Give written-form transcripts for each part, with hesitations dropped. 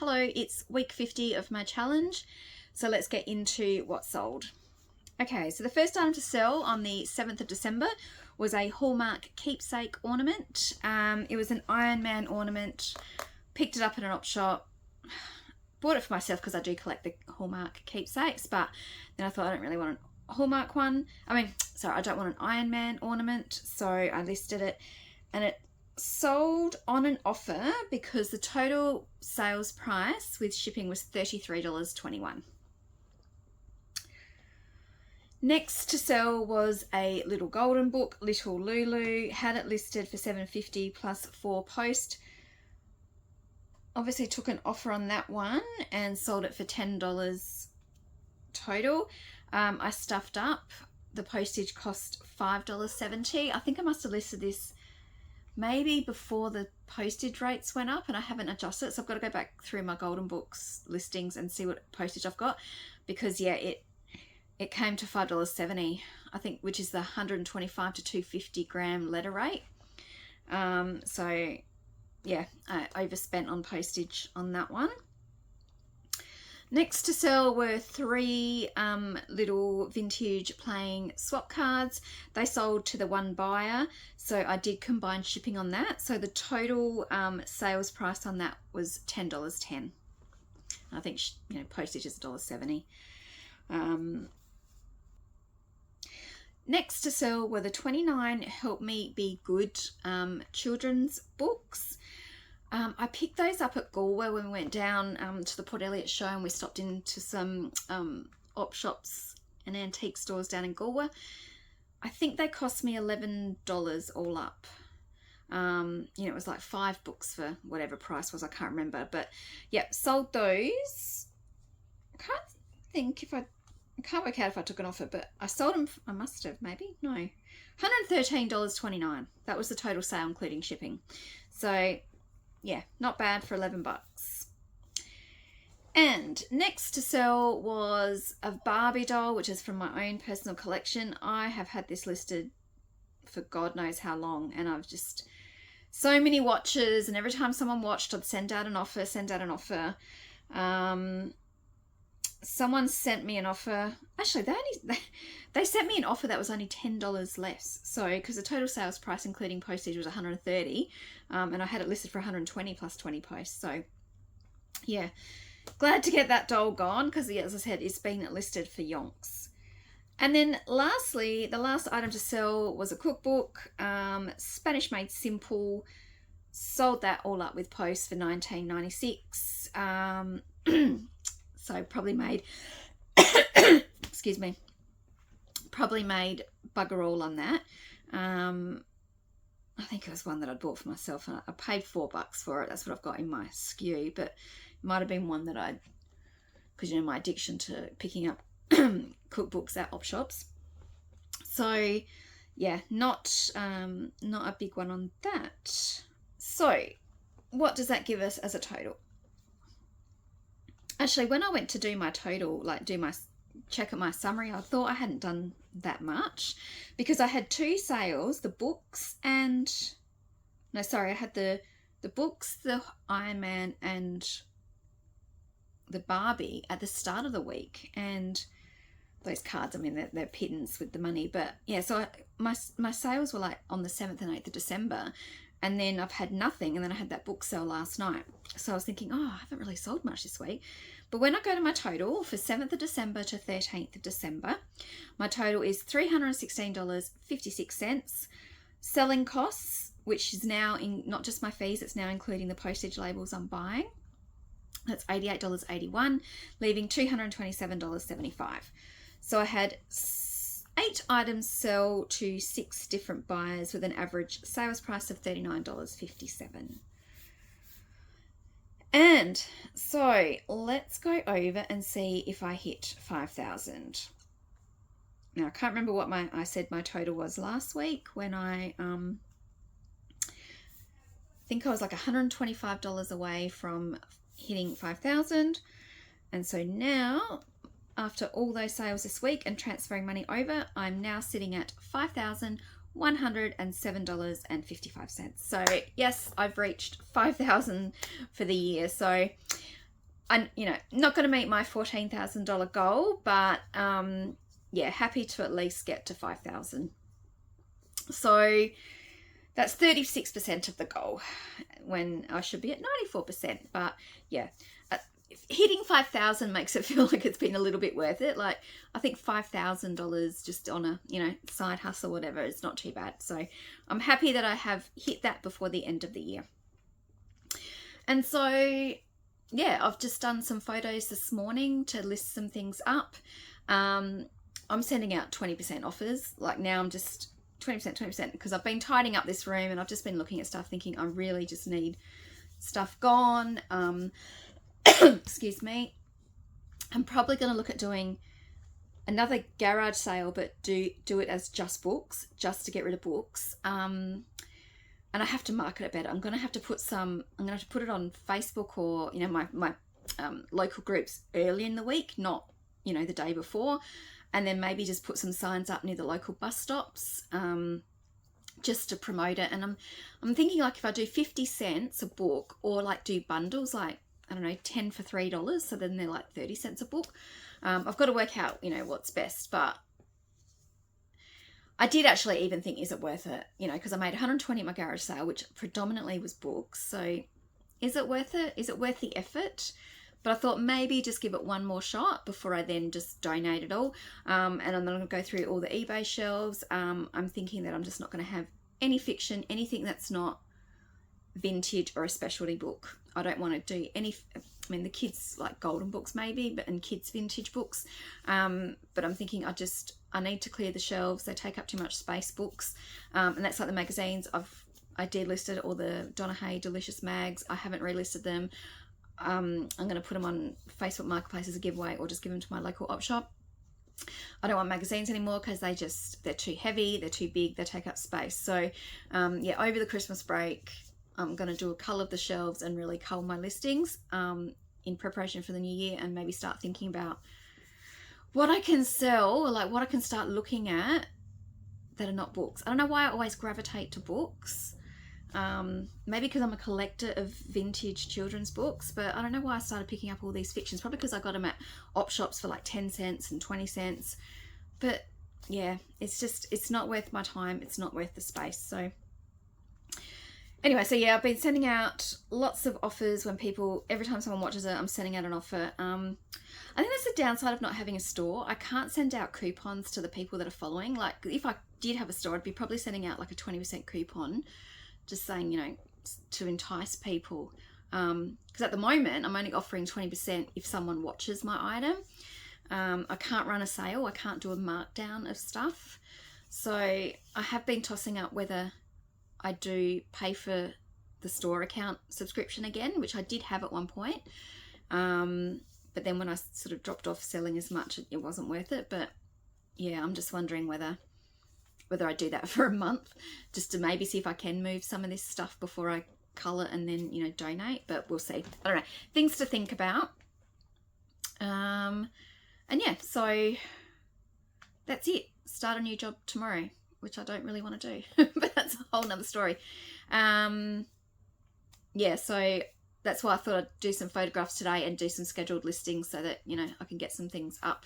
Hello, it's week 50 of my challenge, so let's get into what sold. Okay, so the first item to sell on the 7th of December was a Hallmark keepsake ornament. It was an Iron Man ornament. Picked it up at an op shop. Bought it for myself because I do collect the Hallmark keepsakes, but then I thought I don't really want a Hallmark one. I don't want an Iron Man ornament, so I listed it, and it sold on an offer because the total sales price with shipping was $33.21. Next to sell was a little golden book, Little Lulu. Had it listed for $7.50 plus 4 post. Obviously took an offer on that one and sold it for $10 total. I stuffed up. The postage cost $5.70. I think I must have listed this maybe before the postage rates went up, and I haven't adjusted it, so I've got to go back through my golden books listings and see what postage I've got, because yeah, it came to $5.70, I think, which is the 125 to 250 gram letter rate. So yeah, I overspent on postage on that one. Next to sell were 3 little vintage playing swap cards. They sold to the one buyer, so I did combine shipping on that. So the total sales price on that was $10.10. I think postage is $1.70. Next to sell were the 29 Help Me Be Good children's books. I picked those up at Galway when we went down to the Port Elliot show, and we stopped into some op shops and antique stores down in Galway. I think they cost me $11 all up. It was like 5 books for whatever price was, I can't remember. But yeah, sold those. I can't work out if I took an offer, but I sold them. I must have, maybe. No. $113.29. That was the total sale, including shipping. So yeah, not bad for 11 bucks. And next to sell was a Barbie doll, which is from my own personal collection. I have had this listed for God knows how long, and I've just so many watches, and every time someone watched, I'd send out an offer. Someone sent me an offer. Actually, they sent me an offer that was only $10 less. So, because the total sales price, including postage, was $130, and I had it listed for $120 plus 20 posts. So, yeah, glad to get that doll gone, because, as I said, it's been listed for yonks. And then, lastly, the last item to sell was a cookbook, Spanish Made Simple. Sold that all up with posts for $19.96. So probably made, excuse me, bugger all on that. I think it was one that I bought for myself, and I paid $4 for it. That's what I've got in my SKU, but it might have been one that because my addiction to picking up cookbooks at op shops. So yeah, not a big one on that. So what does that give us as a total? Actually, when I went to do my total, check at my summary, I thought I hadn't done that much, because I had 2 sales, the books and, no, sorry, I had the books, the Iron Man and the Barbie at the start of the week, and those cards, they're pittance with the money, but yeah, so my sales were like on the 7th and 8th of December, and then I've had nothing, and then I had that book sale last night. So I was thinking, I haven't really sold much this week. But when I go to my total for 7th of December to 13th of December, my total is $316.56. Selling costs, which is now in not just my fees, it's now including the postage labels I'm buying. That's $88.81, leaving $227.75. So I had 8 items sell to 6 different buyers with an average sales price of $39.57. And so let's go over and see if I hit 5,000. Now, I can't remember what I said my total was last week, when I think I was like $125 away from hitting 5,000. And so now, after all those sales this week and transferring money over, I'm now sitting at $5,107.55. So yes, I've reached 5,000 for the year. So I'm, you know, not going to meet my $14,000 goal, but yeah, happy to at least get to 5,000. So that's 36% of the goal when I should be at 94%. But yeah, hitting 5,000 makes it feel like it's been a little bit worth it. Like, I think $5,000 just on a, you know, side hustle or whatever is not too bad. So I'm happy that I have hit that before the end of the year. And so, yeah, I've just done some photos this morning to list some things up. I'm sending out 20% offers. Like, now I'm just 20%, because I've been tidying up this room and I've just been looking at stuff thinking I really just need stuff gone. Excuse me. I'm probably going to look at doing another garage sale, but do it as just books, just to get rid of books. And I have to market it better. I'm going to have to put it on Facebook or, you know, my local groups early in the week, not, you know, the day before. And then maybe just put some signs up near the local bus stops, just to promote it. And I'm thinking, like, if I do 50 cents a book, or like do bundles, like, I don't know, 10 for $3, so then they're like 30 cents a book. I've got to work out, you know, what's best. But I did actually even think, is it worth it? You know, because I made 120 at my garage sale, which predominantly was books. So is it worth it? Is it worth the effort? But I thought maybe just give it one more shot before I then just donate it all. And I'm going to go through all the eBay shelves. I'm thinking that I'm just not going to have any fiction, anything that's not vintage or a specialty book. I don't want to do any, I mean, the kids like golden books maybe, and kids vintage books. But I'm thinking I need to clear the shelves. They take up too much space, books. And that's like the magazines. I delisted all the Donna Hay Delicious mags. I haven't relisted them. I'm going to put them on Facebook Marketplace as a giveaway, or just give them to my local op shop. I don't want magazines anymore because they're too heavy, they're too big, they take up space. So yeah, over the Christmas break, I'm going to do a cull of the shelves and really cull my listings in preparation for the new year, and maybe start thinking about what I can sell, or like what I can start looking at that are not books. I don't know why I always gravitate to books. Maybe because I'm a collector of vintage children's books, but I don't know why I started picking up all these fictions. Probably because I got them at op shops for like 10 cents and 20 cents. But yeah, it's not worth my time. It's not worth the space. So anyway, so yeah, I've been sending out lots of offers every time someone watches it, I'm sending out an offer. I think that's the downside of not having a store. I can't send out coupons to the people that are following. Like, if I did have a store, I'd be probably sending out like a 20% coupon, just saying, you know, to entice people. Because at the moment, I'm only offering 20% if someone watches my item. I can't run a sale. I can't do a markdown of stuff. So I have been tossing up whether I do pay for the store account subscription again, which I did have at one point. But then when I sort of dropped off selling as much, it wasn't worth it. But yeah, I'm just wondering whether I do that for a month, just to maybe see if I can move some of this stuff before I cull it and then, you know, donate. But we'll see. I don't know. Things to think about. And yeah, so that's it. Start a new job tomorrow, which I don't really want to do, but that's a whole nother story. Yeah, so that's why I thought I'd do some photographs today and do some scheduled listings, so that, you know, I can get some things up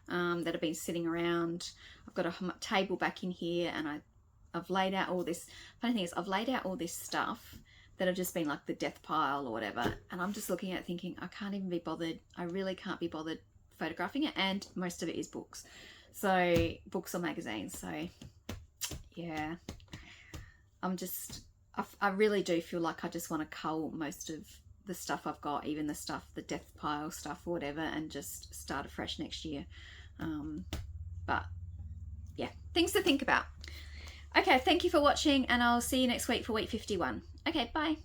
that have been sitting around. I've got a table back in here, and I've laid out all this. Funny thing is, I've laid out all this stuff that have just been like the death pile or whatever, and I'm just looking at it thinking, I can't even be bothered. I really can't be bothered photographing it, and most of it is books. So books or magazines. So yeah, I really do feel like I just want to cull most of the stuff I've got, even the death pile stuff or whatever, and just start afresh next year. But yeah, things to think about. Okay, thank you for watching, and I'll see you next week for week 51. Okay, bye.